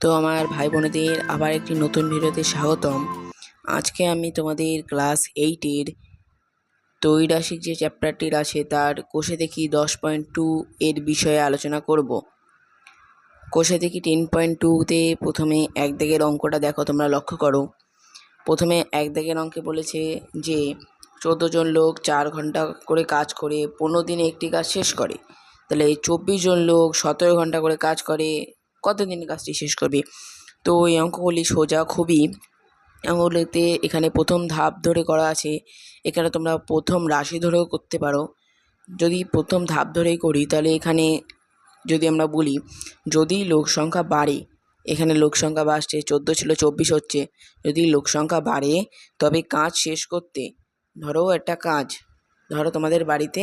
তো আমার ভাই বোনেদের আবার একটি নতুন ভিডিওতে স্বাগতম। আজকে আমি তোমাদের ক্লাস 8-এর ত্রৈরাশিক যে চ্যাপ্টারটির আছে তার কোষে দেখি 10.2 এর বিষয়ে আলোচনা করব। কোষে দেখি 10.2-তে প্রথমে এক দাগের অঙ্কটা দেখো, তোমরা লক্ষ্য করো। প্রথমে এক দাগের অঙ্কে বলেছে যে 14 জন লোক 4 ঘন্টা করে কাজ করে 15 দিনে একটি কাজ শেষ করে। তাহলে 24 জন লোক 17 ঘন্টা করে কাজ করে কত দিনে কাজটি শেষ করবে? তো এই অঙ্কগুলি সোজা খুবই। অঙ্কগুলিতে এখানে প্রথম ধাপ ধরে করা আছে, এখানে তোমরা প্রথম রাশি ধরেও করতে পারো। যদি প্রথম ধাপ ধরেই করি তাহলে এখানে যদি আমরা বলি যদি লোক সংখ্যা বাড়ে, এখানে লোক সংখ্যা বাড়ছে, 14 ছিল 24 হচ্ছে। যদি লোক সংখ্যা বাড়ে তবে কাজ শেষ করতে, ধরো একটা কাজ, ধরো তোমাদের বাড়িতে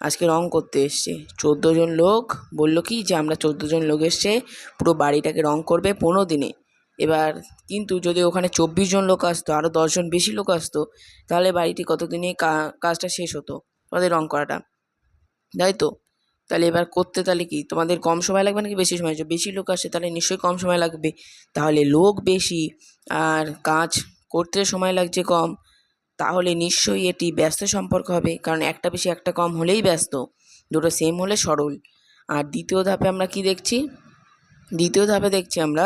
আজকে রং করতে এসছে 14 জন লোক, বললো কি যে আমরা 14 জন লোক এসছে পুরো বাড়িটাকে রং করবে 15 দিনে। এবার কিন্তু যদি ওখানে 24 জন লোক আসতো, আরও 10 জন বেশি লোক আসতো, তাহলে বাড়িটি কত দিনে কাজটা শেষ হতো, তোমাদের রং করাটা, তাই তো? তাহলে এবার করতে তাহলে কি তোমাদের কম সময় লাগবে নাকি বেশি সময়? বেশি লোক আসে তাহলে নিশ্চয়ই কম সময় লাগবে। তাহলে লোক বেশি আর কাজ করতে সময় লাগছে কম, তাহলে নিশ্চয়ই এটি ব্যস্ত সম্পর্ক হবে, কারণ একটা বেশি একটা কম হলেই ব্যস্ত, দুটো সেম হলে সরল। আর দ্বিতীয় ধাপে আমরা কি দেখছি? দ্বিতীয় ধাপে দেখছি আমরা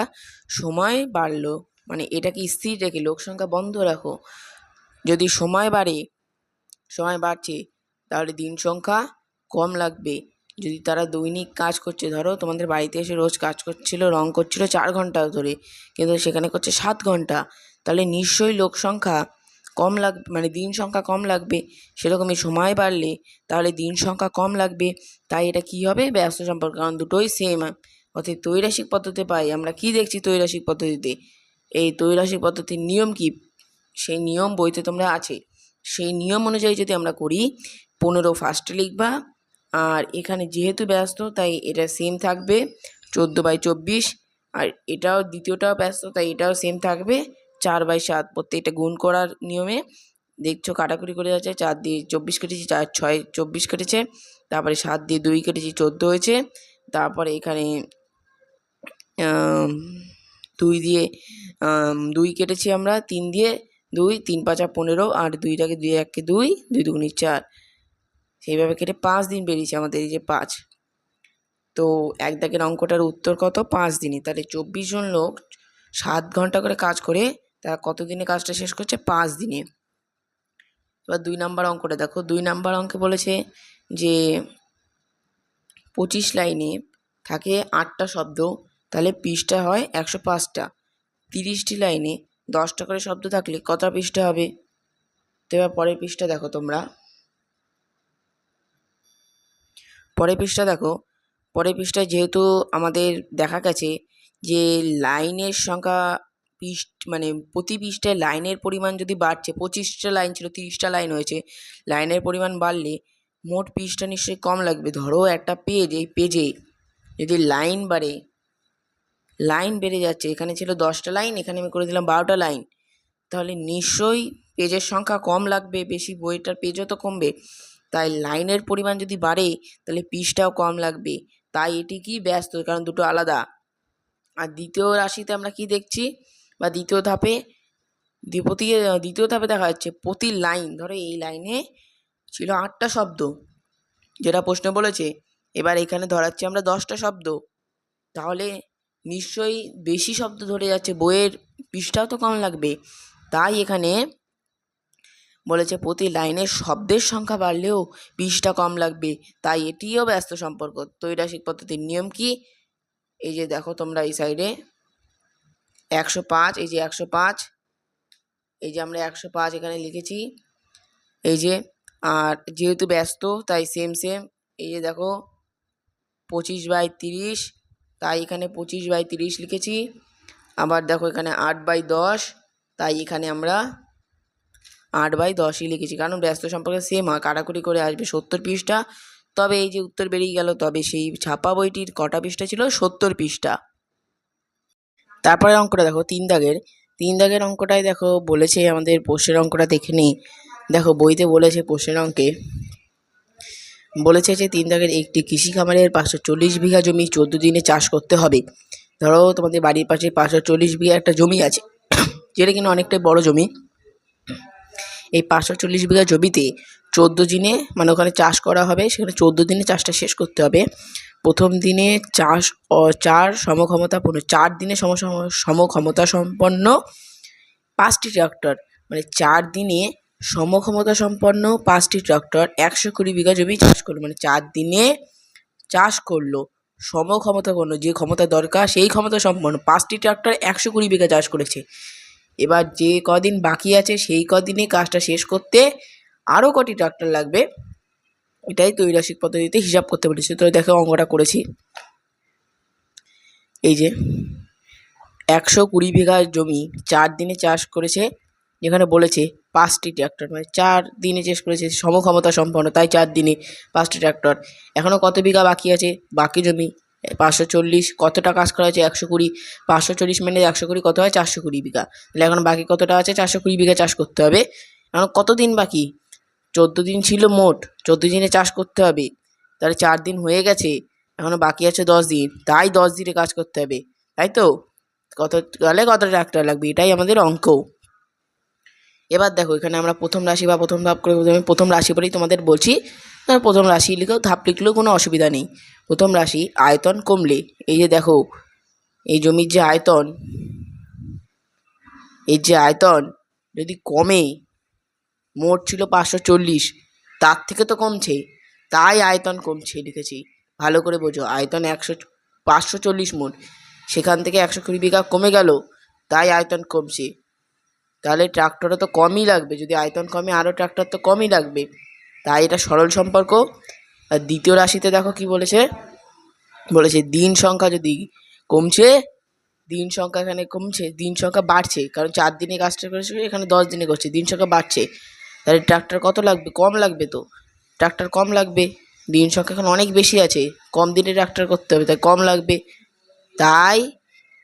সময় বাড়লো, মানে এটাকে স্থির রেখে লোক সংখ্যা বন্ধ রাখো। যদি সময় বাড়ে, সময় বাড়ছে, তাহলে দিন সংখ্যা কম লাগবে। যদি তারা দৈনিক কাজ করছে, ধরো তোমাদের বাড়িতে এসে রোজ কাজ করছিল, রং করছিল 4 ঘন্টা ধরে, কিন্তু সেখানে করছে 7 ঘন্টা, তাহলে নিশ্চয়ই লোক সংখ্যা কম লাগবে, মানে দিন সংখ্যা কম লাগবে। সেরকমই সময় বাড়লে তাহলে দিন সংখ্যা কম লাগবে, তাই এটা কি হবে? ব্যস্ত সম্পর্ক, কারণ দুটোই সেম। অর্থাৎ ত্রৈরাশিক পদ্ধতিতে পাই আমরা কি দেখছি? ত্রৈরাশিক পদ্ধতিতে এই ত্রৈরাশিক পদ্ধতির নিয়ম কি, সেই নিয়ম বইতে তোমরা আছে। সেই নিয়ম অনুযায়ী যদি আমরা করি, 15 ফার্স্টে লিখবা, আর এখানে যেহেতু ব্যস্ত তাই এটা সেম থাকবে 14/24, আর এটাও দ্বিতীয়টাও ব্যস্ত তাই এটাও সেম থাকবে 4/7। প্রত্যেকটা গুণ করার নিয়মে দেখছো কাটাকুটি করে যাচ্ছে, 4 দিয়ে 24 কেটেছি, 4 6 24 কেটেছে, তারপরে 7 দিয়ে 2 কেটেছি 14 হয়েছে, তারপরে এখানে 2 দিয়ে 2 কেটেছি আমরা, 3 দিয়ে 2, 3 5 15, আর 2টাকে 2 1 2, 2 2 4, সেইভাবে কেটে 5 দিন বেরিয়েছে আমাদের, এই যে 5। তো এক দাগের অঙ্কটার উত্তর কত? 5 দিনে। তাহলে 24 জন লোক 7 ঘন্টা করে কাজ করে তারা কত দিনে কাজটা শেষ করছে? 5 দিনে। এবার 2 নাম্বার অঙ্কটা দেখো। 2 নাম্বার অঙ্কে বলেছে যে 25 লাইনে থাকে 8টা শব্দ, তাহলে পৃষ্ঠা হয় 105টা। 30টি লাইনে 10টা করে শব্দ থাকলে কত পৃষ্ঠা হবে? তো এবার পরের পৃষ্ঠা দেখো তোমরা, পরের পৃষ্ঠা দেখো। পরের পৃষ্ঠায় যেহেতু আমাদের দেখা গেছে যে লাইনের সংখ্যা মানে প্রতি পৃষ্ঠায় লাইনের পরিমাণ যদি বাড়ছে, 25টা লাইন ছিল 30টা লাইন হয়েছে, লাইনের পরিমাণ বাড়লে মোট পৃষ্ঠা নিশ্চয়ই কম লাগবে। ধরো একটা পেজ, এই পেজে যদি লাইন বাড়ে, লাইন বেড়ে যাচ্ছে, এখানে ছিল 10টা লাইন, এখানে আমি করে দিলাম 12টা লাইন, তাহলে নিশ্চয়ই পেজের সংখ্যা কম লাগবে, বেশি বইটার পেজও তো কমবে। তাই লাইনের পরিমাণ যদি বাড়ে তাহলে পৃষ্ঠাও কম লাগবে, তাই এটি কি ব্যস্ত, কারণ দুটো আলাদা। আর দ্বিতীয় রাশিতে আমরা কি দেখছি, বা দ্বিতীয় ধাপে দ্বিতীয় ধাপে দেখা যাচ্ছে প্রতি লাইন, ধরো এই লাইনে ছিল 8টা শব্দ যেটা প্রশ্ন বলেছে, এবার এখানে ধরাচ্ছি আমরা 10টা শব্দ, তাহলে নিশ্চয়ই বেশি শব্দ ধরে যাচ্ছে, বইয়ের পৃষ্ঠাও তো কম লাগবে। তাই এখানে বলেছে প্রতি লাইনের শব্দের সংখ্যা বাড়লেও পৃষ্ঠা কম লাগবে, তাই এটিও ব্যস্ত সম্পর্ক। ত্রৈরাশিক পদ্ধতির নিয়ম কি? এই যে দেখো তোমরা এই সাইডে 105, এই যে 105, এই যে আমরা 105 এখানে লিখেছি, এই যে। আর যেহেতু ব্যস্ত তাই সেম সেম, এই যে দেখো 25/30, তাই এখানে 25/30 লিখেছি। আবার দেখো এখানে 8/10, তাই এখানে আমরা 8/10ই লিখেছি, কারণ ব্যস্ত সম্পর্কে সেম হয়, কাটাকুটি করে আসবে 70 পৃষ্ঠা। তবে এই যে উত্তর বেরিয়ে গেল, তবে সেই ছাপা বইটির কটা পৃষ্ঠা ছিল? 70 পৃষ্ঠা। তারপরে অঙ্কটা দেখো 3 দাগের অঙ্কটাই দেখো বলেছে, আমাদের প্রশ্নের অঙ্কটা দেখে নিই। দেখো বইতে বলেছে, প্রশ্নের অঙ্কে বলেছে যে 3 দাগের একটি কৃষি খামারের 540 বিঘা জমি 14 দিনে চাষ করতে হবে। ধরো তোমাদের বাড়ির পাশে 540 বিঘা একটা জমি আছে, যেটা কিনা অনেকটাই বড় জমি। এই 540 বিঘা জমিতে 14 দিনে মানে ওখানে চাষ করা হবে, সেখানে 14 দিনে চাষটা শেষ করতে হবে। প্রথম দিনে চার সমক্ষমতাপূর্ণ 4 দিনে সমক্ষমতা সম্পন্ন 5টি ট্রাক্টর, মানে 4 দিনে সমক্ষমতা সম্পন্ন 5টি ট্রাক্টর 120 বিঘা জমি চাষ করলো, মানে 4 দিনে চাষ করলো সমক্ষমতাপূর্ণ, যে ক্ষমতা দরকার সেই ক্ষমতা সম্পন্ন 5টি ট্রাক্টর 120 বিঘা চাষ করেছে। এবার যে কদিন বাকি আছে সেই কদিনে কাজটা শেষ করতে আরও কটি ট্রাক্টর লাগবে, এটাই ত্রৈরাশিক পদ্ধতিতে হিসাব করতে বলেছে। তো দেখো অঙ্কটা করেছি। এই যে 120 বিঘা জমি 4 দিনে চাষ করেছে, যেখানে বলেছে 5টি ট্রাক্টর, মানে 4 দিনে চাষ করেছে সমক্ষমতা সম্পন্ন, তাই 4 দিনে 5টি ট্রাক্টর। এখনও কত বিঘা বাকি আছে? বাকি জমি 540, কতটা কাজ করা হয়েছে? 120, 540 মানে 120 কত হয়? 420 বিঘা। তাহলে এখন বাকি কতটা আছে? 420 বিঘা চাষ করতে হবে। এখন কত দিন বাকি? 14 দিন ছিল মোট, 14 দিনে চাষ করতে হবে, তাহলে 4 দিন হয়ে গেছে, এখনও বাকি আছে 10 দিন, তাই 10 দিনে কাজ করতে হবে, তাই তো? তাহলে কত ট্রাক্টর লাগবে, এটাই আমাদের অঙ্ক। এবার দেখো এখানে আমরা প্রথম রাশি বা প্রথম ধাপ করে আমি প্রথম রাশি বলেই তোমাদের বলছি, প্রথম রাশি লিখেও ধাপ লিখলেও কোনো অসুবিধা নেই। প্রথম রাশি আয়তন কমলে, এই যে দেখো এই জমির যে আয়তন, এই যে আয়তন যদি কমে, মোট ছিল 540, তার থেকে তো কমছে, তাই আয়তন কমছে লিখেছি। ভালো করে বোঝো, আয়তন 540 মোট, সেখান থেকে 120 বিঘা কমে গেল, তাই আয়তন কমছে। তাহলে ট্রাক্টরও তো কমই লাগবে, যদি আয়তন কমে আরও ট্রাক্টর তো কমই লাগবে, তাই এটা সরল সম্পর্ক। আর দ্বিতীয় রাশিতে দেখো কি বলেছে, দিন সংখ্যা যদি কমছে, দিন সংখ্যা এখানে কমছে, দিন সংখ্যা বাড়ছে, কারণ 4 দিনে কাজটা করেছে, এখানে 10 দিনে করছে, দিন সংখ্যা বাড়ছে, তাহলে ট্রাক্টর কত লাগবে? কম লাগবে, তো ট্রাক্টর কম লাগবে, দিন সংখ্যা এখন অনেক বেশি আছে, কম দিনে ট্রাক্টর করতে হবে, তাই কম লাগবে, তাই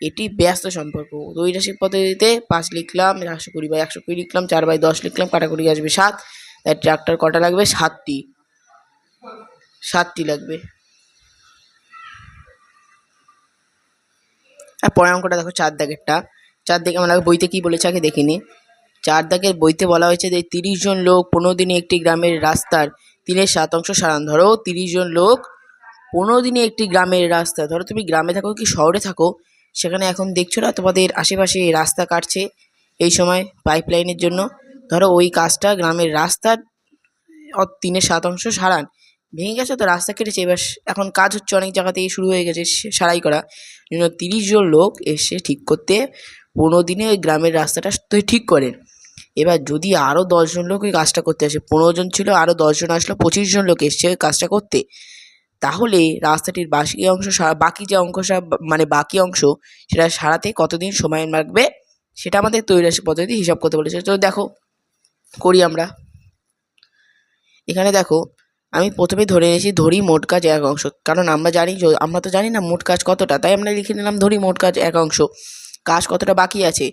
এটি ব্যস্ত সম্পর্ক। দ্বৈরাশিক পদ্ধতিতে 5 লিখলাম, 120/120 লিখলাম, 4/10 লিখলাম, কাটাকুটি আসবে 7, তাই ট্রাক্টর কটা লাগবে? 7টি লাগবে। আর পরের অঙ্কটা দেখো 4 দাগেরটা। 4 দাগে আমরা বইতে কি বলেছে আগে দেখিনি। 4 দাগের বইতে বলা হয়েছে যে 30 জন লোক 15 দিনে একটি গ্রামের রাস্তার 3/7 সারান। ধরো 30 জন লোক 15 দিনে একটি গ্রামের রাস্তা, ধরো তুমি গ্রামে থাকো কি শহরে থাকো, সেখানে এখন দেখছো না তোমাদের আশেপাশে রাস্তা কাটছে এই সময় পাইপ লাইনের জন্য, ধরো ওই কাজটা গ্রামের রাস্তার 3/7 সারান। ভেঙে গেছে তো, রাস্তা কেটেছে, এবার এখন কাজ হচ্ছে, অনেক জায়গাতেই শুরু হয়ে গেছে সারাই করা, 30 জন লোক এসে ঠিক করতে 15 দিনে ওই গ্রামের রাস্তাটা ঠিক করেন। এবার যদি আরও 10 জন লোক ওই কাজটা করতে আসে, 15 জন ছিল, আরও 10 জন আসলো, 25 জন লোক এসছে ওই কাজটা করতে, তাহলে রাস্তাটির বাকি অংশ সেটা সারাতে কতদিন সময় লাগবে, সেটা আমাদের ত্রৈরাশিক পদ্ধতি হিসাব করতে বলেছে। তো দেখো করি আমরা। এখানে দেখো আমি প্রথমে ধরে নিয়েছি ধরি মোট কাজ 1 অংশ, কারণ আমরা তো জানি না মোট কাজ কতটা, তাই আমরা লিখে নিলাম ধরি মোট কাজ 1 অংশ। কাজ কতটা বাকি আছে,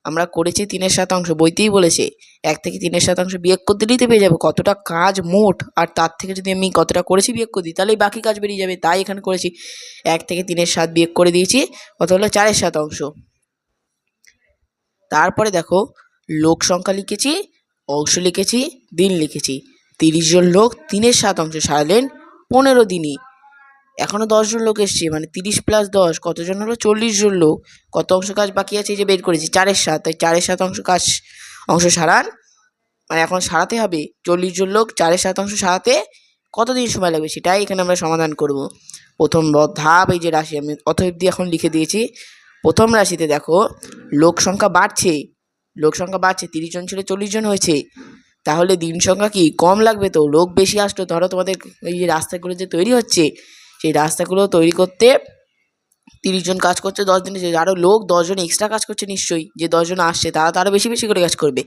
আমরা করেছি 3/7, বইতেই বলেছে 1 থেকে 3/7 বিয়োগ করে দিলেই তো পেয়ে যাবে কতটা কাজ মোট, আর তার থেকে যদি আমি কতটা করেছি বিয়োগ করে দিই, তাহলেই বাকি কাজ বেরিয়ে যাবে, তাই এখানে করেছি 1 থেকে 3/7 বিয়োগ করে দিয়েছি, কত হলো 4/7। তারপরে দেখো লোক সংখ্যা লিখেছি, অংশ লিখেছি, দিন লিখেছি। 30 জন লোক 3/7 সারালেন 15 দিনে, এখনও 10 জন লোক এসছে, মানে 30 + 10 কতজন হলো? 40 জন লোক। কত অংশ কাজ বাকি আছে, এই যে বের করেছি 4/7, তাই 4/7 অংশ সারান, মানে এখন সারাতে হবে 40 জন লোক 4/7 সারাতে কতদিন সময় লাগবে, সেটাই এখানে আমরা সমাধান করব। প্রথম ধাপ, এই যে রাশি আমি অতএব দিয়ে এখন লিখে দিয়েছি। প্রথম রাশিতে দেখো লোক সংখ্যা বাড়ছে, 30 জন ছিল 40 জন হয়েছে, তাহলে দিন সংখ্যা কি কম লাগবে, তো লোক বেশি আসলো। ধরো তোমাদের এই যে রাস্তাগুলো যে তৈরি হচ্ছে, সেই রাস্তাগুলো তৈরি করতে 30 জন কাজ করছে 10 দিনে, আরও লোক 10 জন এক্সট্রা কাজ করছে নিশ্চয়ই, যে 10 জন আসছে তারা তো আরও বেশি বেশি করে কাজ করবে,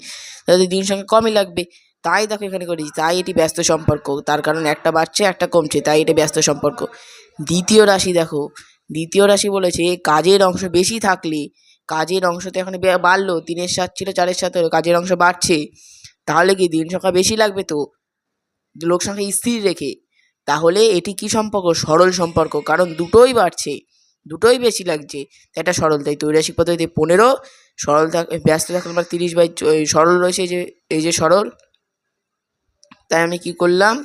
তাদের দিন সংখ্যা কমই লাগবে, তাই দেখো এখানে করেছি, তাই এটি ব্যস্ত সম্পর্ক, তার কারণ একটা বাড়ছে একটা কমছে, তাই এটা ব্যস্ত সম্পর্ক। দ্বিতীয় রাশি দেখো, দ্বিতীয় রাশি বলেছে কাজের অংশ বেশি থাকলে, কাজের অংশ তো এখানে বাড়লো, 3/7 ছিল 4/7 হলো, কাজের অংশ বাড়ছে, তাহলে কি দিন সংখ্যা বেশি লাগবে, তো লোক সংখ্যা স্থির রেখে, তাহলে এটি কি সম্পর্ক? সরল সম্পর্ক, কারণ দুটোই বাড়ছে, দুটোই বেশি লাগছে, তাই এটা সরল। তাই ত্রৈরাশিক পদ্ধতিতে 15 সরল ব্যস্ত থাকলে আমার 30 বাই সরল রয়েছে, এই যে সরল। তাই আমি কি করলাম,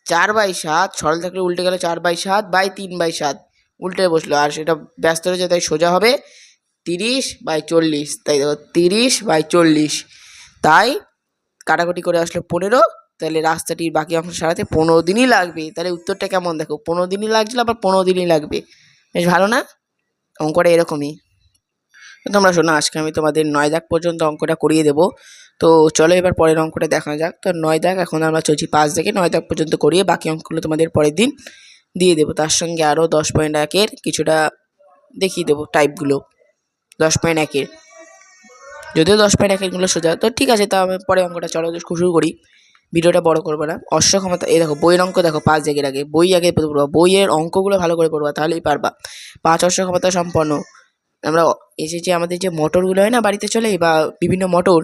4/7 সরল থাকলে উল্টে গেলে 4/7 বাই 3/7 উল্টে বসলো, আর সেটা ব্যস্ত রয়েছে তাই সোজা হবে 30/40। তাই দেখো 30/40, তাই কাটাকুটি করে আসলো 15। তাহলে রাস্তাটির বাকি অংশ সারাতে 15 দিনই লাগবে। তাহলে উত্তরটা কেমন দেখো, 15 দিনই লাগছিল, আবার 15 দিনই লাগবে। বেশ ভালো না? অঙ্কটা এরকমই। তো তোমরা শোনো, আজকে আমি তোমাদের 9 দাগ পর্যন্ত অঙ্কটা করিয়ে দেবো। তো চলো এবার পরের অঙ্কটা দেখা যাক। তো 9 দাগ এখন আমরা চলছি 5 দাগে, 9 দাগ পর্যন্ত করিয়ে বাকি অঙ্কগুলো তোমাদের পরের দিন দিয়ে দেবো। তার সঙ্গে আরও 10.1-এর কিছুটা দেখিয়ে দেবো টাইপগুলো। 10.1-এর যদিও 10.1-এরগুলো সোজা, তো ঠিক আছে, তা আমি পরে অঙ্কটা চলো শুরু করি। ভিডিওটা বড় করবো না। অশ্ব ক্ষমতা, এই দেখো বইয়ের অঙ্ক দেখো 5 দাগের আগে আগে পড়বা, বইয়ের অঙ্কগুলো ভালো করে পড়বা, তাহলেই পারবা। 5 অশ্ব ক্ষমতা সম্পন্ন। আমরা এসেছি আমাদের যে মোটরগুলো হয় না বাড়িতে চলে, বা বিভিন্ন মোটর,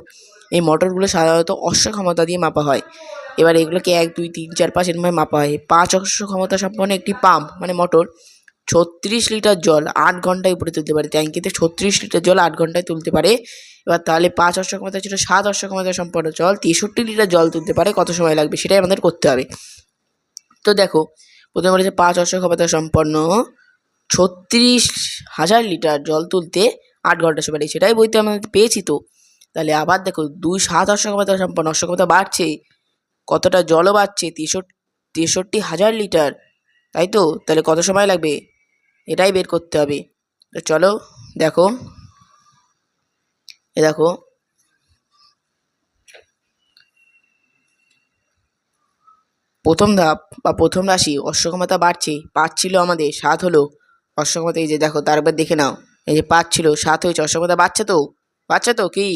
এই মোটরগুলো সাধারণত অশ্ব ক্ষমতা দিয়ে মাপা হয়। এবার এগুলোকে 1, 2, 3, 4, 5 এরকম মাপা হয়। 5 অশ্ব ক্ষমতা সম্পন্ন একটি পাম্প মানে মোটর 36 লিটার জল 8 ঘন্টায় উপরে তুলতে পারে। ট্যাঙ্কিতে 36 লিটার জল 8 ঘন্টায় তুলতে পারে। এবার তাহলে 5 অশ্ব ক্ষমতা ছিল 7 অশ্ব ক্ষমতা সম্পন্ন জল 63 লিটার জল তুলতে পারে, কত সময় লাগবে সেটাই আমাদের করতে হবে। তো দেখো প্রথমে বলেছে 5 অশ্ব ক্ষমতা সম্পন্ন 36,000 লিটার জল তুলতে 8 ঘন্টা সময় লাগে, সেটাই বইতে আমাদের পেয়েছি। তো তাহলে আবার দেখো 7 অশ্ব ক্ষমতা সম্পন্ন, অশ্ব ক্ষমতা বাড়ছে, কতটা জলও বাড়ছে 63,000 লিটার, তাই তো? তাহলে কত সময় লাগবে এটাই বের করতে হবে। তো চলো দেখো, দেখো প্রথম ধাপ বা প্রথম রাশি অশ্ব ক্ষমতা বাড়ছে, 5 ছিল আমাদের 7 হলো অশ্ব ক্ষমতা। এই যে দেখো তারপর দেখে নাও, এই যে 5 ছিল 7 হয়েছে, অশ্ব ক্ষমতা বাড়ছে তো কি?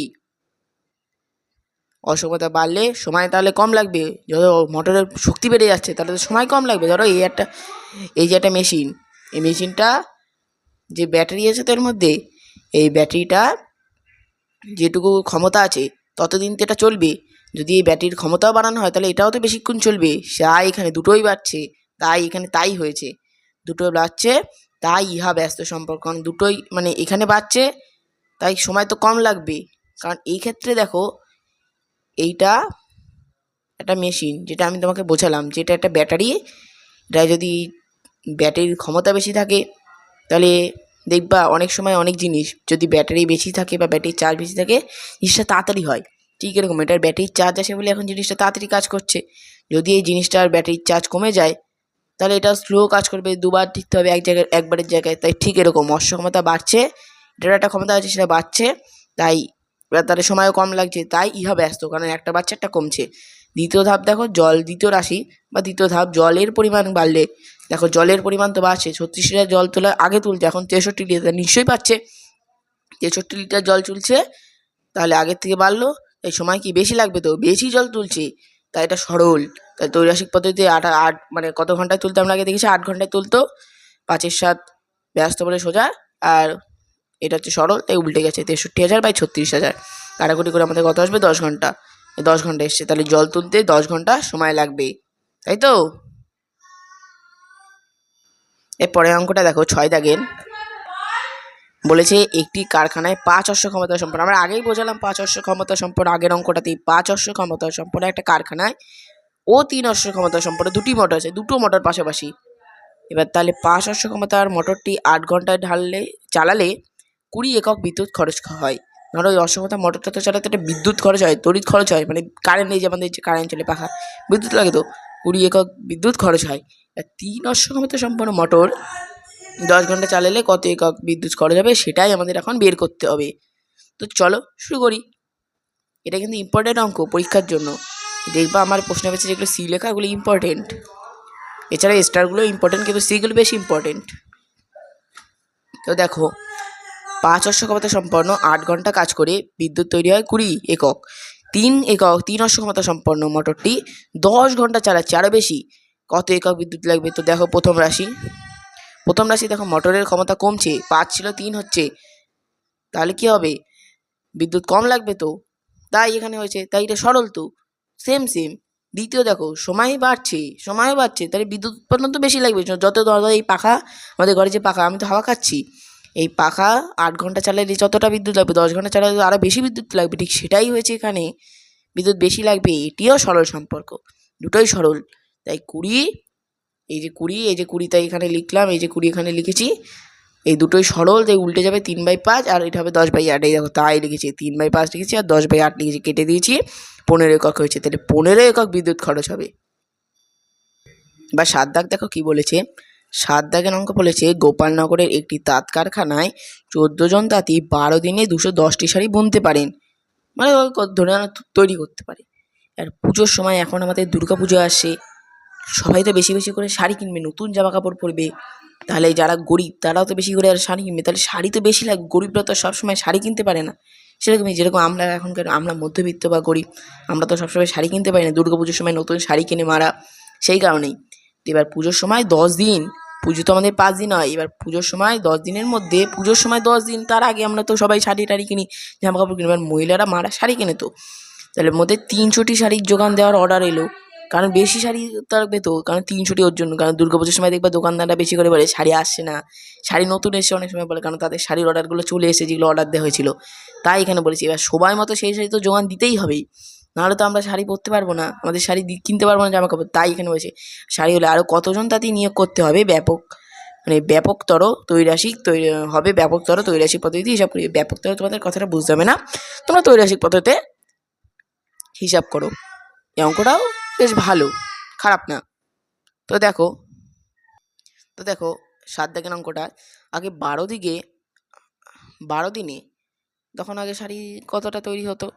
অশ্ব ক্ষমতা বাড়লে সময় তাহলে কম লাগবে, যত মোটরের শক্তি বেড়ে যাচ্ছে তাহলে তো সময় কম লাগবে। ধরো এই যে একটা মেশিন, এই মেশিনটা যে ব্যাটারি আছে তার মধ্যে, এই ব্যাটারিটা যেটুকু ক্ষমতা আছে ততদিন তো এটা চলবে। যদি এই ব্যাটারির ক্ষমতাও বাড়ানো হয় তাহলে এটাও তো বেশিক্ষণ চলবে। তাই এখানে দুটোই বাড়ছে, তাই এখানে তাই হয়েছে, দুটোই বাড়ছে তাই ইহা ব্যস্ত সম্পর্ক, কারণ দুটোই মানে এখানে বাড়ছে তাই সময় তো কম লাগবে। কারণ এই ক্ষেত্রে দেখো এইটা একটা মেশিন, যেটা আমি তোমাকে বোঝালাম, যেটা একটা ব্যাটারি, এটা যদি ব্যাটারির ক্ষমতা বেশি থাকে তাহলে দেখবা অনেক সময় অনেক জিনিস যদি ব্যাটারি বেশি থাকে বা ব্যাটারির চার্জ বেশি থাকে জিনিসটা তাড়াতাড়ি হয়। ঠিক এরকম এটার ব্যাটারির চার্জ আছে বলে এখন জিনিসটা তাড়াতাড়ি কাজ করছে। যদি এই জিনিসটার ব্যাটারির চার্জ কমে যায় তাহলে এটা স্লো কাজ করবে, দুবার টিকতে হবে একবারের জায়গায়। তাই ঠিক এরকম অশ্ব ক্ষমতা বাড়ছে, এটার একটা ক্ষমতা আছে সেটা বাড়ছে, তাই এবার তাদের সময়ও কম লাগছে, তাই ইহা ব্যস্ত, কারণ একটা বাড়ছে একটা কমছে। দ্বিতীয় ধাপ দেখো জল, দ্বিতীয় রাশি বা দ্বিতীয় ধাপ জলের পরিমাণ বাড়লে, দেখো জলের পরিমাণ তো বাড়ছে, 36 লিটার জল তোলা আগে তুলতে এখন 63 লিটার, নিশ্চয়ই পাচ্ছে 63 লিটার জল চলছে, তাহলে আগের থেকে বাড়লো, এই সময় কি বেশি লাগবে, তো বেশি জল তুলছে, তাই এটা সরল। তাই ত্রৈরাশিক পদ্ধতিতে আট মানে কত ঘন্টায় তুলতে আমরা আগে দেখেছি 8 ঘন্টায় তুলতো, 5-এর 7 ব্যস্ত বলে সোজা, আর এটা হচ্ছে সরল তাই উল্টে গেছে 63,000 বাই 36,000। কাটাকুটি করে আমাদের কত আসবে 10 ঘন্টা, 10 ঘন্টা এসছে, তাহলে জল তুলতে 10 ঘন্টা সময় লাগবে, তাই তো? এর পরের অঙ্কটা দেখো 6 দাগের, বলেছে একটি কারখানায় 5 অশ্ব ক্ষমতা সম্পন্ন, আমরা আগেই বোঝালাম 5 অশ্ব ক্ষমতা সম্পন্ন আগের অঙ্কটাতেই, 5 অশ্ব ক্ষমতা সম্পন্ন একটা কারখানায় ও 3 অশ্ব ক্ষমতা সম্পন্ন দুটি মোটর আছে, দুটো মোটর পাশাপাশি। এবার তাহলে 5 অশ্ব ক্ষমতার মোটরটি 8 ঘন্টায় চালালে 20 একক বিদ্যুৎ খরচ হয়। ধরো ওই অশ্ব ক্ষমতা মোটরটা তো চালাতে একটা বিদ্যুৎ খরচ হয়, তড়িৎ খরচ হয়, মানে কারেন্ট, এই যে আমাদের যে কারেন্ট চলে পাখা, বিদ্যুৎ লাগে তো, 20 একক বিদ্যুৎ খরচ হয়। 3 অশ্ব ক্ষমতা সম্পন্ন মোটর 10 ঘন্টা চালালে কত একক বিদ্যুৎ খরচ হবে সেটাই আমাদের এখন বের করতে হবে। তো চলো শুরু করি। এটা কিন্তু ইম্পর্টেন্ট অঙ্ক পরীক্ষার জন্য, দেখবা আমার প্রশ্ন পেয়েছে যেগুলো সি লেখা এগুলো ইম্পর্টেন্ট, এছাড়া স্টারগুলো ইম্পর্টেন্ট কিন্তু সিগুলো বেশি ইম্পর্টেন্ট। তো দেখো 5 অশ্ব ক্ষমতা সম্পন্ন 8 ঘন্টা কাজ করে বিদ্যুৎ তৈরি হয় 20 একক। 3 অশ্ব ক্ষমতা সম্পন্ন মোটরটি 10 ঘন্টা চালাচ্ছে আরও বেশি, কত একক বিদ্যুৎ লাগবে? তো দেখো প্রথম রাশি দেখো মোটরের ক্ষমতা কমছে, 5 ছিল 3 হচ্ছে, তাহলে কি হবে বিদ্যুৎ কম লাগবে তো, তাই এখানে হয়েছে, তাই এটা সরল তো, সেম দ্বিতীয় দেখো সময় বাড়ছে, তাহলে বিদ্যুৎ উৎপাদন তো বেশি লাগবে। যত ধরো এই পাখা, আমাদের ঘরে যে পাখা, আমি তো হাওয়া খাচ্ছি, এই পাখা 8 ঘন্টা চালালে যতটা বিদ্যুৎ লাগবে 10 ঘন্টা চালালে আরও বেশি বিদ্যুৎ লাগবে। ঠিক সেটাই হয়েছে এখানে, বিদ্যুৎ বেশি লাগবে, এটিও সরল সম্পর্ক, দুটোই সরল। তাই 20, এই যে 20 তাই এখানে লিখলাম, এই যে 20 এখানে লিখেছি, এই দুটোই সরল, তাই উল্টে যাবে 3/5, আর এটা হবে 10/8। এই দেখো তাই লিখেছি, 3/5 লিখেছি আর 10/8 লিখেছি, কেটে দিয়েছি, 15 একক হয়েছে। তাহলে 15 একক বিদ্যুৎ খরচ হবে। বা 7 দাগ দেখো কি বলেছে, 7 দাগের অঙ্ক বলেছে গোপালনগরের একটি তাঁত কারখানায় 14 জন তাঁতি 12 দিনে 210টি শাড়ি বুনতে পারেন, মানে ধরে তৈরি করতে পারে। আর পুজোর সময় এখন আমাদের দুর্গা পুজো আসছে, সবাই তো বেশি বেশি করে শাড়ি কিনবে, নতুন জামা কাপড় পরবে। তাহলে যারা গরিব তারাও তো বেশি করে আর শাড়ি কিনবে, তাহলে শাড়ি তো বেশি লাগবে, গরিবরা তো সবসময় শাড়ি কিনতে পারে না। সেরকমই যেরকম আমরা মধ্যবিত্ত বা গরিব, আমরা তো সবসময় শাড়ি কিনতে পারি না, দুর্গা পুজোর সময় নতুন শাড়ি কিনে মারা, সেই কারণেই। এবার পুজোর সময় 10 দিন, পুজো তো আমাদের 5 দিন হয়, এবার পুজোর সময় 10 দিনের মধ্যে, পুজোর সময় 10 দিন, তার আগে আমরা তো সবাই শাড়ি টাড়ি কিনি, জামা কাপড় কিনি। এবার মহিলারা মারা শাড়ি কেনে, তো তাহলে মধ্যে 300টি শাড়ির যোগান দেওয়ার অর্ডার এলো, কারণ বেশি শাড়ি থাকবে তো, কারণ 300টি ওর জন্য। কারণ দুর্গাপুজোর সময় দেখবা দোকানদাররা বেশি করে বলে শাড়ি আসছে না, শাড়ি নতুন এসে অনেক সময় বলে, কারণ তাদের শাড়ির অর্ডারগুলো চলে এসে যেগুলো অর্ডার দেওয়া হয়েছিল। তাই এখানে বলেছি এবার সবাই মতো সেই শাড়ি তো যোগান দিতেই হবেই, নাহলে তো আমরা শাড়ি পরতে পারবো না, আমাদের শাড়ি কিনতে পারবো না জামা কাপড়। তাই এখানে বলেছে শাড়ি হলে আরও কতজন তাতেই নিয়োগ করতে হবে, ব্যাপকতর তৈরাসিক পদ্ধতিতে হিসাব করি। ব্যাপকতর তোমাদের কথাটা বুঝতে হবে না, তোমরা তৈরাসিক পদ্ধতিতে হিসাব করো। এই অঙ্কটাও বেশ ভালো, খারাপ না। তো দেখো 7 দাগের অঙ্কটা, আগে 12 দিনে, তখন আগে শাড়ি কতটা তৈরি হতো,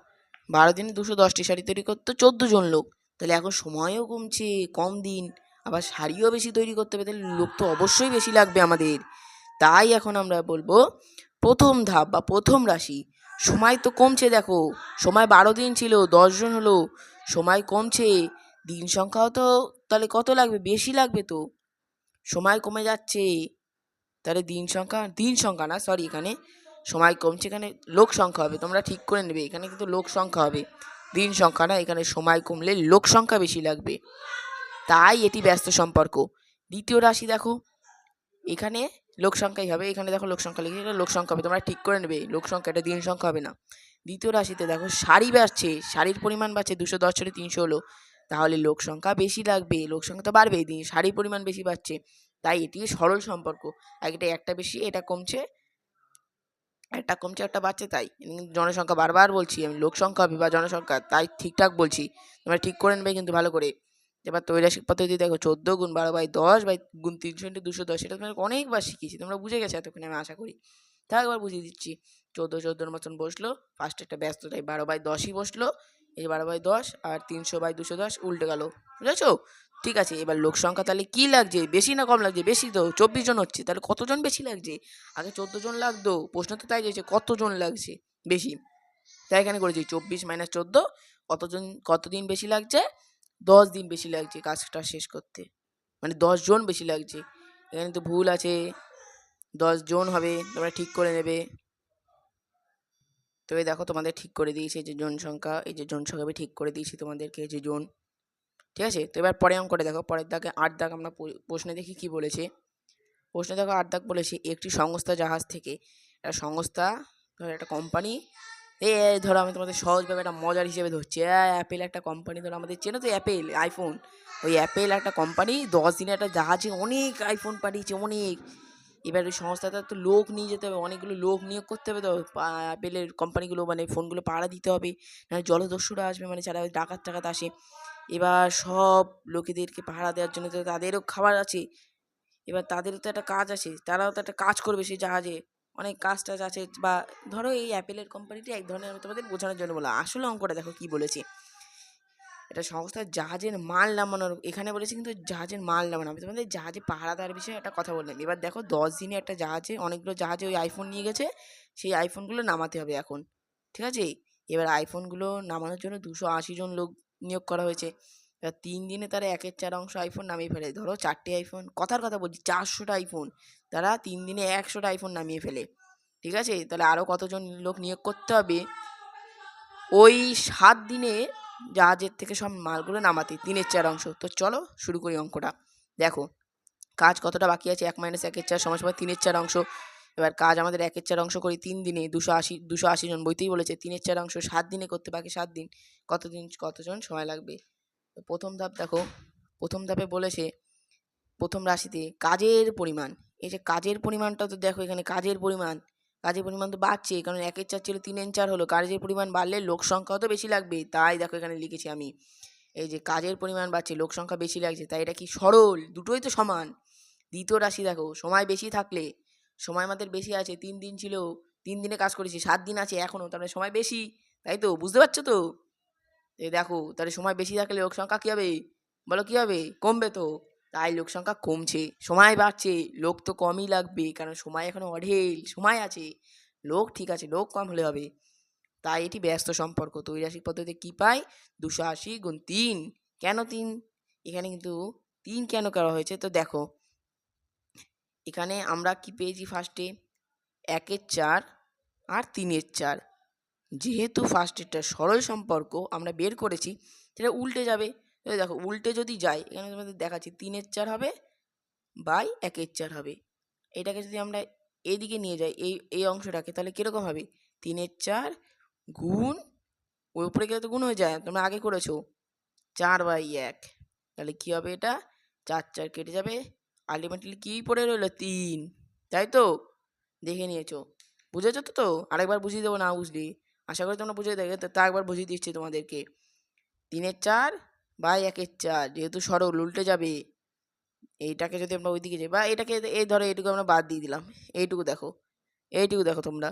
12 দিনে 210টি শাড়ি তৈরি করতো 14 জন লোক। তাহলে এখন সময়ও কমছে, কম দিন, আবার শাড়িও বেশি তৈরি করতে হবে, তাহলে লোক তো অবশ্যই বেশি লাগবে আমাদের। তাই এখন আমরা বলবো প্রথম ধাপ বা প্রথম রাশি, সময় তো কমছে, দেখো সময় 12 দিন ছিল, 10 জন হলো, সময় কমছে, দিন সংখ্যাও তো তাহলে কত লাগবে, বেশি লাগবে তো, সময় কমে যাচ্ছে, তাহলে দিন সংখ্যা না, সরি, এখানে সময় কমছে, এখানে লোক সংখ্যা হবে, তোমরা ঠিক করে নেবে, এখানে কিন্তু লোক সংখ্যা হবে, দিন সংখ্যা না, এখানে সময় কমলে লোক সংখ্যা বেশি লাগবে, তাই এটি ব্যস্ত সম্পর্ক। দ্বিতীয় রাশি দেখো, এখানে লোক সংখ্যাই হবে, এখানে দেখো লোক সংখ্যা লিখে, এটা লোক সংখ্যা হবে, তোমরা ঠিক করে নেবে, লোক সংখ্যা, এটা দিন সংখ্যা হবে না। দ্বিতীয় রাশিতে দেখো শাড়ি বাড়ছে, শাড়ির পরিমাণ বাড়ছে, 210 ছেড়ে 300 হলো, তাহলে লোক সংখ্যা বেশি লাগবে, লোক সংখ্যা তো বাড়বেই, শাড়ির পরিমাণ বেশি বাড়ছে, তাই এটি সরল সম্পর্ক। একটা বেশি, এটা কমছে, একটা বাড়ছে, তাই জনসংখ্যা, বারবার বলছি আমি, লোক সংখ্যা হবে বা জনসংখ্যা, তাই ঠিকঠাক বলছি, তোমরা ঠিক করে নেবে কিন্তু ভালো করে। এবার তৈরাসিক পদ্ধতি দেখো, 14 গুণ 12/10 গুণ 300 × 210, এটা তোমাকে অনেকবার শিখিয়েছি, তোমরা বুঝে গেছো এতক্ষণে আমি আশা করি। তাই একবার বুঝিয়ে দিচ্ছি, 14 মতন বসলো, ফার্স্ট একটা ব্যস্ত, তাই 12/10ই বসলো, এই 12/10 আর 300/210 উল্টে গেল, বুঝেছো? ঠিক আছে, এবার লোক সংখ্যা তাহলে কি লাগছে, বেশি না কম লাগছে, বেশি তো, 24 জন হচ্ছে, তাহলে কতজন বেশি লাগছে, আগে 14 জন লাগতো, প্রশ্ন তো তাই চাইছে কতজন লাগছে বেশি, তাই এখানে করেছি 24 - 14, কতদিন বেশি লাগছে, 10 দিন বেশি লাগছে কাজটা শেষ করতে, মানে 10 জন বেশি লাগছে, এখানে তো ভুল আছে, 10 জন হবে, তোমরা ঠিক করে নেবে। তো এই দেখো তোমাদের ঠিক করে দিয়েছি, এই যে জন সংখ্যা আমি ঠিক করে দিয়েছি তোমাদেরকে, যে জন, ঠিক আছে। তো এবার পরে অঙ্কটা দেখো, পরের দাগে 8 দাগ, আমরা প্রশ্নে দেখি কি বলেছে। প্রশ্নে দেখো 8 দাগ বলেছে, একটি সংস্থা জাহাজ থেকে, একটা সংস্থা, ধরো একটা কোম্পানি, ধরো আমি তোমাদের সহজভাবে একটা মজার হিসেবে ধরছি, অ্যাপেল একটা কোম্পানি, ধরো আমাদের চেনো তো অ্যাপেল, আইফোন, ওই অ্যাপেল একটা কোম্পানি 10 দিনে একটা জাহাজে অনেক আইফোন পাঠিয়েছে, অনেক। এবার ওই সংস্থাটা তো লোক নিয়ে যেতে হবে, অনেকগুলো লোক নিয়োগ করতে হবে, তো অ্যাপেলের কোম্পানিগুলো, মানে ফোনগুলো পাহারা দিতে হবে, না জলদস্যুরা আসবে, মানে যারা ওই ডাকাত টাকাত আসে, এবার সব লোকেদেরকে পাহারা দেওয়ার জন্য তো তাদেরও খাবার আছে, এবার তাদেরও তো একটা কাজ আছে, তারাও তো একটা কাজ করবে সেই জাহাজে, অনেক কাজ টাজ আছে। বা ধরো এই অ্যাপেলের কোম্পানিটি এক ধরনের, আমি তোমাদের বোঝানোর জন্য বললাম, আসলে অঙ্কটা দেখো কি বলেছে, এটা সংস্থার জাহাজের মাল নামানোর, এখানে বলেছে কিন্তু জাহাজের মাল নামানো, আমি তোমাদের জাহাজে পাহারা দেওয়ার বিষয়ে একটা কথা বললাম। এবার দেখো 10 দিনে একটা জাহাজে, অনেকগুলো জাহাজে ওই আইফোন নিয়ে গেছে, সেই আইফোনগুলো নামাতে হবে এখন, ঠিক আছে। এবার আইফোনগুলো নামানোর জন্য 280 জন লোক নিয়োগ করা হয়েছে, এবার 3 দিনে তারা 1/4 অংশ আইফোন নামিয়ে ফেলে, ধরো 4টে আইফোন, কথার কথা বলছি, 400টা আইফোন, তারা 3 দিনে 100টা আইফোন নামিয়ে ফেলে, ঠিক আছে। তাহলে আরও কতজন লোক নিয়োগ করতে হবে, ওই 7 দিনে জাহাজের থেকে সব মালগুলো নামাতে, 3/4 অংশ। তো চলো শুরু করি অঙ্কটা। দেখো কাজ কতটা বাকি আছে, 1 - 1/4 সমান 3/4 অংশ। এবার কাজ আমাদের 1/4 অংশ করি 3 দিনে, 280 জন বইতেই বলেছে 3/4 অংশ 7 দিনে করতে, বাকি 7 দিন। কতজন সময় লাগবে? তো প্রথম ধাপ দেখো, প্রথম ধাপে বলেছে প্রথম রাশিতে কাজের পরিমাণ। এই যে কাজের পরিমাণটা তো দেখো, এখানে কাজের পরিমাণ তো বাড়ছে, কারণ 1/4 ছিল 3/4 হলো। কাজের পরিমাণ বাড়লে লোক সংখ্যাও তো বেশি লাগবে, তাই দেখো এখানে লিখেছি আমি। এই যে কাজের পরিমাণ বাড়ছে, লোক সংখ্যা বেশি লাগছে, তাই এটা কি সরল, দুটোই তো সমান। দ্বিতীয় রাশি দেখো, সময় বেশি থাকলে, সময় আমাদের বেশি আছে, 3 দিন ছিল, 3 দিনে কাজ করেছি, 7 দিন আছে এখনো, তার মানে সময় বেশি, তাই তো? বুঝতে পারছো তো? এই দেখো, তাহলে সময় বেশি থাকলে লোক সংখ্যা কী হবে? বলো কী হবে? কমবে তো। তাই লোক সংখ্যা কমছে, সময় বাড়ছে, লোক তো কমই লাগবে, কারণ সময় এখনো অঢেল, সময় আছে। লোক ঠিক আছে, লোক কম হলে হবে। তাই এটি ব্যস্ত সম্পর্ক। ত্রৈরাশিক পদ্ধতিতে কী পাই? 280 গুণ 3। কেন 3? এখানে কিন্তু 3 কেন করা হয়েছে? তো দেখো, এখানে আমরা কি পেয়েছি ফার্স্টে? 1/4 আর 3/4। যেহেতু ফার্স্টেরটা সরল সম্পর্ক আমরা বের করেছি, সেটা উল্টে যাবে। তো দেখো উল্টে যদি যায়, এখানে তোমাদের দেখাচ্ছি 3/4 হবে বাই 1/4 হবে। এটাকে যদি আমরা এদিকে নিয়ে যাই, এই অংশটাকে, তাহলে কীরকম হবে? 3/4 গুণ, ওই উপরে গেলে তো গুণ হয়ে যায়, তোমরা আগে করেছো, 4/1। তাহলে কী হবে এটা? 4 4 কেটে যাবে, আলটিমেটলি কী পড়ে রইলো? 3। তাই তো? দেখে নিয়েছো, বুঝেছো তো? আরেকবার বুঝিয়ে দেবো না বুঝলি, আশা করি তোমরা বুঝে দেখে, তা একবার বুঝিয়ে দিচ্ছি তোমাদেরকে। 3/4 বাই 1/4, যেহেতু সরল উল্টে যাবে। এইটাকে যদি আমরা ওইদিকে যাই, বা এটাকে এই ধরো এইটুকু আমরা বাদ দিয়ে দিলাম, এইটুকু দেখো তোমরা,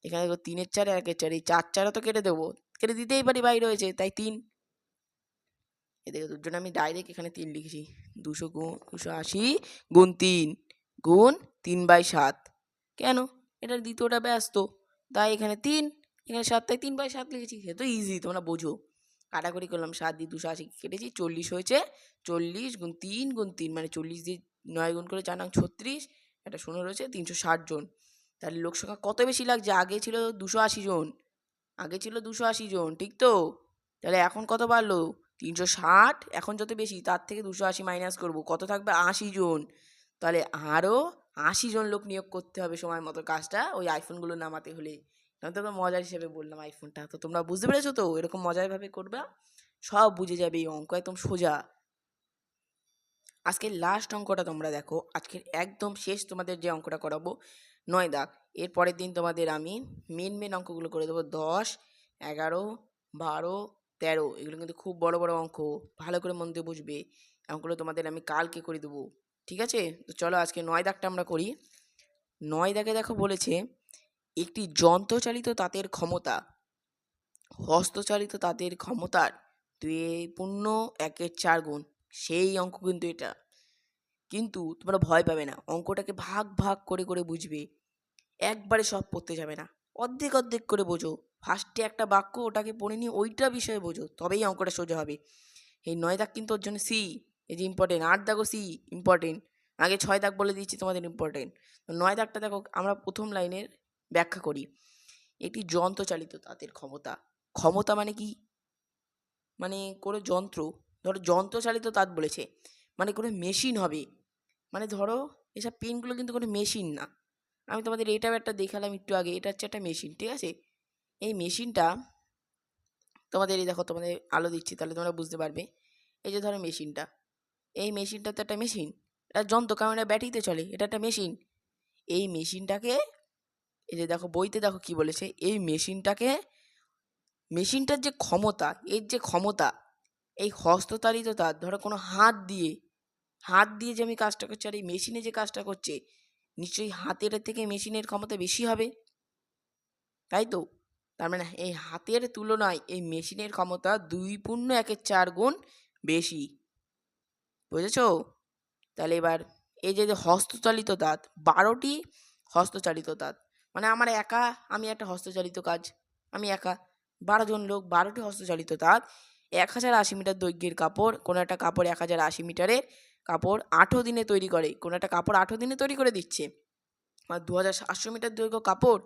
এখানে দেখো 3/4 1/4, এই 4 4 তো কেটে দেবো, কেটে দিতেই পারি, বাইরে রয়েছে, তাই 3। এদিকে দুর জন্য আমি ডাইরেক্ট এখানে 3 লিখেছি। 280 গুণ 3 গুণ 3/7। কেন? এটার দ্বিতীয়টা ব্যস্ত, তাই এখানে 3, এখানে 7, তাই 3/7 লিখেছি। সে তো ইজি, তোমরা বোঝো। কাটাকুটি করলাম, 7 দিয়ে 280 কেটেছি, 40 হয়েছে। 40 গুণ 3 গুণ 3 মানে 40 দিয়ে 9 গুণ করে 4 নং 36, একটা 0 রয়েছে, 360 জন। তাহলে লোক সংখ্যা কত বেশি লাগছে? আগে ছিল 280 জন, ঠিক তো? তাহলে এখন কত বাড়লো? 360। এখন যত বেশি, তার থেকে 280 মাইনাস করবো, কত থাকবে? 80 জন। তাহলে আরও 80 জন লোক নিয়োগ করতে হবে সময় মতো কাজটা ওই আইফোনগুলো নামাতে হলে। আমি তো মজার হিসেবে বললাম আইফোনটা, তো তোমরা বুঝতে পেরেছো তো? এরকম মজারভাবে করবা, সব বুঝে যাবে, এই অঙ্ক একদম সোজা। আজকের লাস্ট অঙ্কটা তোমরা দেখো, আজকের একদম শেষ তোমাদের যে অঙ্কটা করাবো 9 দাগ। এর পরের দিন তোমাদের আমি মেন অঙ্কগুলো করে দেবো, 10, 11, 12, 13। এগুলো কিন্তু খুব বড় বড় অঙ্ক, ভালো করে মন দিয়ে বুঝবে। অঙ্কগুলো তোমাদের আমি কালকে করে দেবো, ঠিক আছে? তো চলো আজকে 9 দাগটা আমরা করি। 9 দাগে দেখো বলেছে, একটি যন্ত্রচালিত তাঁতের ক্ষমতা হস্তচালিত তাঁতের ক্ষমতার 2.1/4 গুণ। সেই অঙ্ক কিন্তু এটা। কিন্তু তোমরা ভয় পাবে না, অঙ্কটাকে ভাগ ভাগ করে করে বুঝবে, একবারে সব পড়তে যাবে না, অর্ধেক অর্ধেক করে বোঝো। ফার্স্টে একটা বাক্য, ওটাকে পড়ে নিয়ে ওইটা বিষয়ে বোঝো, তবেই অঙ্কটা সোজা হবে। এই 9 দাগ কিন্তু ওর জন্য সি, এই যে ইম্পর্টেন্ট। 8 দাগও সি ইম্পর্টেন্ট, আগে 6 দাগ বলে দিচ্ছি তোমাদের ইম্পর্টেন্ট। তো 9 দাগটা দেখো, আমরা প্রথম লাইনের ব্যাখ্যা করি। একটি যন্ত্রচালিত তাঁতের ক্ষমতা, ক্ষমতা মানে কি? মানে কোনো যন্ত্র, ধরো যন্ত্রচালিত তাঁত বলেছে, মানে কোনো মেশিন হবে। মানে ধরো এসব পেনগুলো কিন্তু কোনো মেশিন না। আমি তোমাদের এটাও একটা দেখালাম একটু আগে, এটা হচ্ছে একটা মেশিন, ঠিক আছে? এই মেশিনটা তোমাদের, এই দেখো তোমাদের আলো দিচ্ছি, তাহলে তোমরা বুঝতে পারবে। এই যে ধরো মেশিনটা, এই মেশিনটা তো একটা মেশিন, এটা যন্ত্র, কারণ এটা ব্যাটারিতে চলে, এটা একটা মেশিন। এই মেশিনটাকে, এই যে দেখো বইতে দেখো কি বলেছে, এই মেশিনটার যে ক্ষমতা, এর যে ক্ষমতা, এই হস্তচালিত তার, ধরো কোনো হাত দিয়ে যে আমি কাজটা করছি, আর এই মেশিনে যে কাজটা করছে, নিশ্চয়ই হাতের থেকে মেশিনের ক্ষমতা বেশি হবে, তাই তো? তার মানে এই হাতের তুলনায় এই মেশিনের ক্ষমতা 2.1/4 গুণ বেশি, বুঝেছো? তাহলে এবার এই যে হস্তচালিত তাঁত, 12টি হস্তচালিত তাঁত, মানে আমি একটা হস্তচালিত কাজ, আমি একা, 12 জন লোক, 12টি হস্তচালিত তাঁত, 1080 মিটার দৈর্ঘ্যের কাপড়, কোনো একটা কাপড় 1080 মিটারের কাপড় 18 দিনে তৈরি করে, কোনো একটা কাপড় 18 দিনে তৈরি করে দিচ্ছে। আর 2700 মিটার দৈর্ঘ্য কাপড়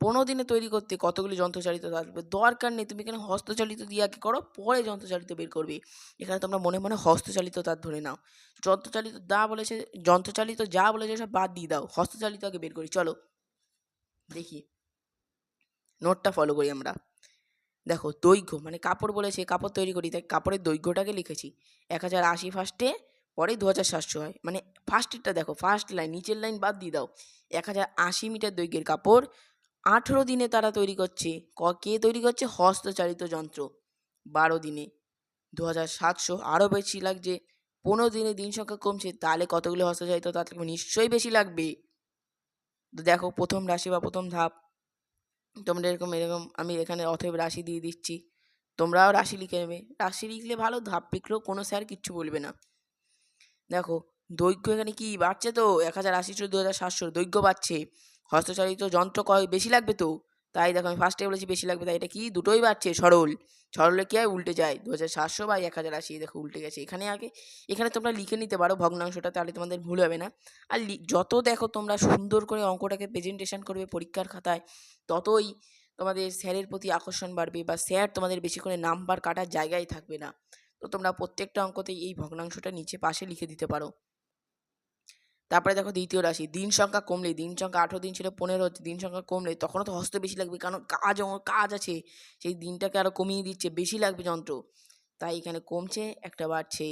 15 দিনে তৈরি করতে কতগুলি যন্ত্রচালিত তাঁত লাগবে? দরকার নেই, তুমি এখানে হস্তচালিত দিয়ে আগে করো, পরে যন্ত্রচালিত বের করবে। এখানে তোমরা মনে মনে হস্তচালিত তাঁত ধরে নাও। যন্ত্রচালিত যা বলেছে সব বাদ দিয়ে দাও, হস্তচালিত আগে বের করি। চলো দেখি, নোটটা ফলো করি আমরা। দেখো দৈর্ঘ্য মানে কাপড় বলেছে, কাপড় তৈরি করি, তাই কাপড়ের দৈর্ঘ্যটাকে লিখেছি 1080 ফার্স্টে, পরে 2700 হয়। মানে ফার্স্টেরটা দেখো, ফার্স্ট লাইন, নিচের লাইন বাদ দিয়ে দাও। 1080 মিটার দৈর্ঘ্যের কাপড় 18 দিনে তারা তৈরি করছে। কে তৈরি করছে? হস্তচালিত যন্ত্র। 12 দিনে 2700, আরও বেশি লাগছে। 15 দিনে দিন সংখ্যা কমছে, তাহলে কতগুলো হস্তচালিত তাঁত লাগবে? নিশ্চয়ই বেশি লাগবে। তো দেখো প্রথম রাশি বা প্রথম ধাপ, তোমরা এরকম আমি এখানে অতএব রাশি দিয়ে দিচ্ছি, তোমরাও রাশি লিখে নেবে। রাশি লিখলে ভালো, ধাপ লিখলেও কোনো স্যার কিচ্ছু বলবে না। দেখো দৈর্ঘ্য এখানে কি বাড়ছে, তো 1080 ছিল 2700, দৈর্ঘ্য বাড়ছে। হস্তচালিত যন্ত্র বেশি লাগবে তো, তাই দেখো আমি ফার্স্টে বলেছি বেশি লাগবে, তাই এটা কি দুটোই বাড়ছে, সরলে কি হয়? উল্টে যায়, 2700 বাই 1080, দেখো উল্টে গেছে। এখানে তোমরা লিখে নিতে পারো ভগ্নাংশটা, তাহলে তোমাদের ভুল হবে না। আর যত দেখো তোমরা সুন্দর করে অঙ্কটাকে প্রেজেন্টেশন করবে পরীক্ষার খাতায়, ততই তোমাদের স্যারের প্রতি আকর্ষণ বাড়বে, বা স্যার তোমাদের বেশি করে নাম্বার কাটার জায়গায় থাকবে না। তো তোমরা প্রত্যেকটা অঙ্কতেই এই ভগ্নাংশটা নিচে পাশে লিখে দিতে পারো। তারপরে দেখো দ্বিতীয় রাশি, দিন সংখ্যা কমলে, দিন সংখ্যা 18 দিন ছিল 15 হচ্ছে, দিন সংখ্যা কমলে তখনও তো হস্ত বেশি লাগবে, কারণ কাজ আছে, সেই দিনটাকে আরও কমিয়ে দিচ্ছে, বেশি লাগবে যন্ত্র, তাই এখানে কমছে, একটা বাড়ছে।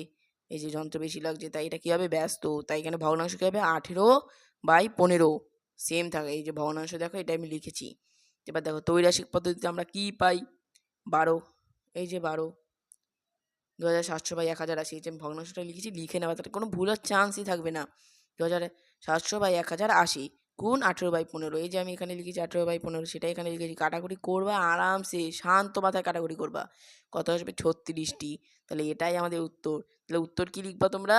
এই যে যন্ত্র বেশি লাগছে, তাই এটা কী হবে? ব্যস্ত, তাই এখানে ভগ্নাংশ কী হবে? 18/15 সেম থাকে। এই যে ভগ্নাংশ দেখো, এটা আমি লিখেছি। এবার দেখো ত্রৈরাশিক পদ্ধতিতে আমরা কি পাই? 12, এই যে 12, 2700/1080, এই যে আমি ভগ্নাংশটা লিখেছি, লিখে নেওয়া, তাতে কোনো ভুল হওয়ার চান্সই থাকবে না। 2700/1080 গুণ 18/15, এই যে আমি এখানে লিখেছি 18/15, সেটা এখানে লিখেছি। কাটাকুটি করবা আরামসে, শান্ত মাথায় কাটাকুটি করবা, কত আসবে? 36টি। তাহলে এটাই আমাদের উত্তর। তাহলে উত্তর কি লিখবা তোমরা?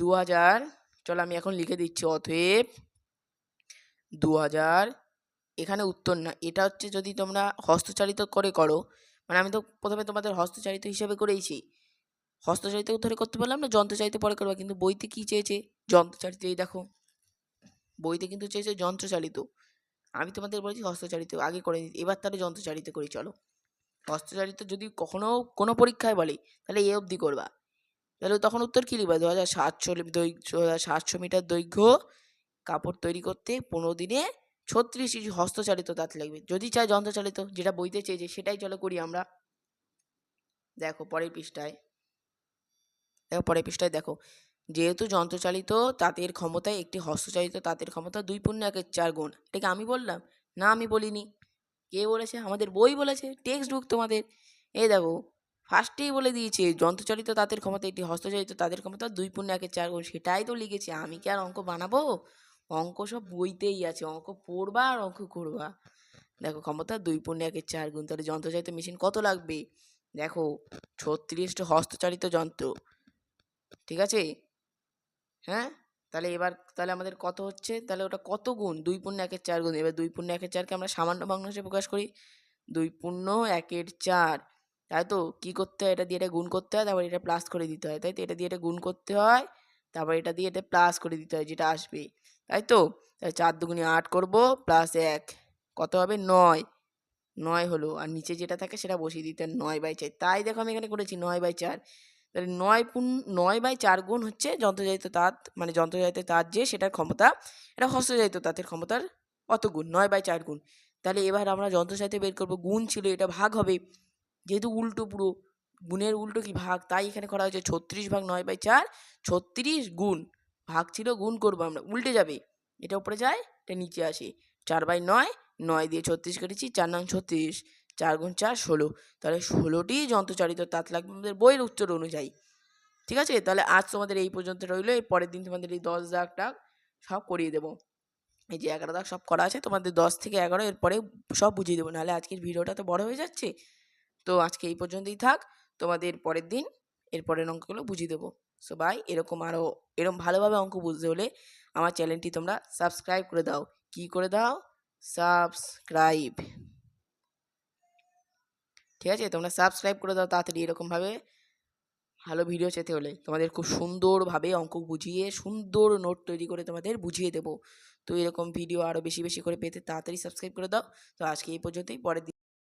2000। চলো আমি এখন লিখে দিচ্ছি, অতএব 2000। এখানে উত্তর না, এটা হচ্ছে যদি তোমরা হস্তচালিত করে করো, মানে আমি তো প্রথমে তোমাদের হস্তচালিত হিসেবে করেইছি, হস্তচালিত ধরে করতে পারলাম না, যন্ত্রচালিত পরে করবা, কিন্তু বইতে কি চেয়েছে? যন্ত্রচালিত। এই দেখো বইতে কিন্তু চেয়েছে যন্ত্রচালিত, আমি তোমাদের বলেছি হস্তচালিত আগে করে নিতে। এবার তাহলে যন্ত্রচালিত করি, চলো। হস্তচালিত যদি কখনো কোনো পরীক্ষায় বলে, তাহলে এ অবধি করবা, তাহলে তখন উত্তর কী লিখবা? 2700 মিটার দৈর্ঘ্য কাপড় তৈরি করতে 15 দিনে 36 ইঞ্চি হস্তচালিত তাঁত লাগবে। যদি চাই যন্ত্রচালিত, যেটা বইতে চেয়েছে সেটাই চলো করি আমরা। দেখো পরের পৃষ্ঠায়, দেখো যেহেতু যন্ত্রচালিত তাঁতের ক্ষমতায় একটি হস্তচালিত তাঁতের ক্ষমতা 2 × 1 = 4 গুণ। এটাকে আমি বললাম না? আমি বলিনি। কে বলেছে? আমাদের বই বলেছে, টেক্সট বুক তোমাদের। এই দেখো ফার্স্টেই বলে দিয়েছে, যন্ত্রচালিত তাঁতের ক্ষমতা একটি হস্তচালিত তাঁতের ক্ষমতা 2 × 1 = 4 গুণ। সেটাই তো লিখেছি, আমি কি আর অঙ্ক বানাবো? অঙ্ক সব বইতেই আছে, অঙ্ক পড়বা আর অঙ্ক করবা। দেখো ক্ষমতা 2 × 1 = 4 গুণ, তাহলে যন্ত্রচালিত মেশিন কত লাগবে? দেখো 36টা হস্তচালিত যন্ত্র, ঠিক আছে? হ্যাঁ, তাহলে আমাদের কত হচ্ছে? তাহলে ওটা কত গুণ? 2 × 1 = 4 গুণ। এবার 2 × 1 = 4কে আমরা সামান্য ভগ্নাংশে প্রকাশ করি, 2 × 1 = 4। তাই তো কি করতে হয়? এটা দিয়ে এটা গুণ করতে হয়, তারপর এটা প্লাস করে দিতে হয়, তাই তো? এটা দিয়ে এটা গুণ করতে হয়, তারপর এটা দিয়ে এটা প্লাস করে দিতে হয়, যেটা আসবে, তাই তো? তাহলে 4 × 2 = 8 করবো, প্লাস 1 কত হবে? 9 হলো। আর নিচে যেটা থাকে সেটা বসিয়ে দিতে হয়, 9/4। তাই দেখো আমি এখানে করেছি 9/4। তাহলে 9/4 গুণ হচ্ছে যন্ত্রচালিত তাঁত, মানে যন্ত্রচালিত তাঁত যে সেটার ক্ষমতা, এটা হস্তচালিত তাঁতের ক্ষমতার কত গুণ? 9/4 গুণ। তাহলে এবার আমরা যন্ত্রচালিত বের করবো, গুণ ছিল এটা ভাগ হবে, যেহেতু উল্টো, পুরো গুণের উল্টো কি ভাগ, তাই এখানে করা হয়েছে 36/9/4, 36 গুণ, ভাগ ছিল গুণ করবো আমরা, উল্টে যাবে, এটা উপরে যায় এটা নিচে আসে, 4/9, 9 দিয়ে 36 কেটেছি, 4 নং 36, 4 × 4 = 16। তাহলে 16টি যন্ত্রচালিত তাঁত লাগবে আমাদের বইয়ের উত্তর অনুযায়ী, ঠিক আছে? তাহলে আজ তোমাদের এই পর্যন্ত রইলো, এর পরের দিন তোমাদের এই 10 দাগটা সব করিয়ে দেবো। এই যে 11 দাগ সব করা আছে, তোমাদের 10 থেকে 11 এরপরে সব বুঝিয়ে দেবো, নাহলে আজকের ভিডিওটা তো বড় হয়ে যাচ্ছে। তো আজকে এই পর্যন্তই থাক, তোমাদের পরের দিন এর পরের অঙ্কগুলো বুঝিয়ে দেবো। So bye. এরকম ভালোভাবে অঙ্ক বুঝতে হলে আমার চ্যানেলটি তোমরা সাবস্ক্রাইব করে দাও। কি করে দাও? সাবস্ক্রাইব, ঠিক আছে? তোমরা সাবস্ক্রাইব করে দাও তাড়াতাড়ি। এরকমভাবে ভালো ভিডিও পেতে হলে তোমাদের খুব সুন্দরভাবে অঙ্ক বুঝিয়ে, সুন্দর নোট তৈরি করে তোমাদের বুঝিয়ে দেবো। তো এরকম ভিডিও আরও বেশি বেশি করে পেতে তাড়াতাড়ি সাবস্ক্রাইব করে দাও। তো আজকে এই পর্যন্তই, পরের দিন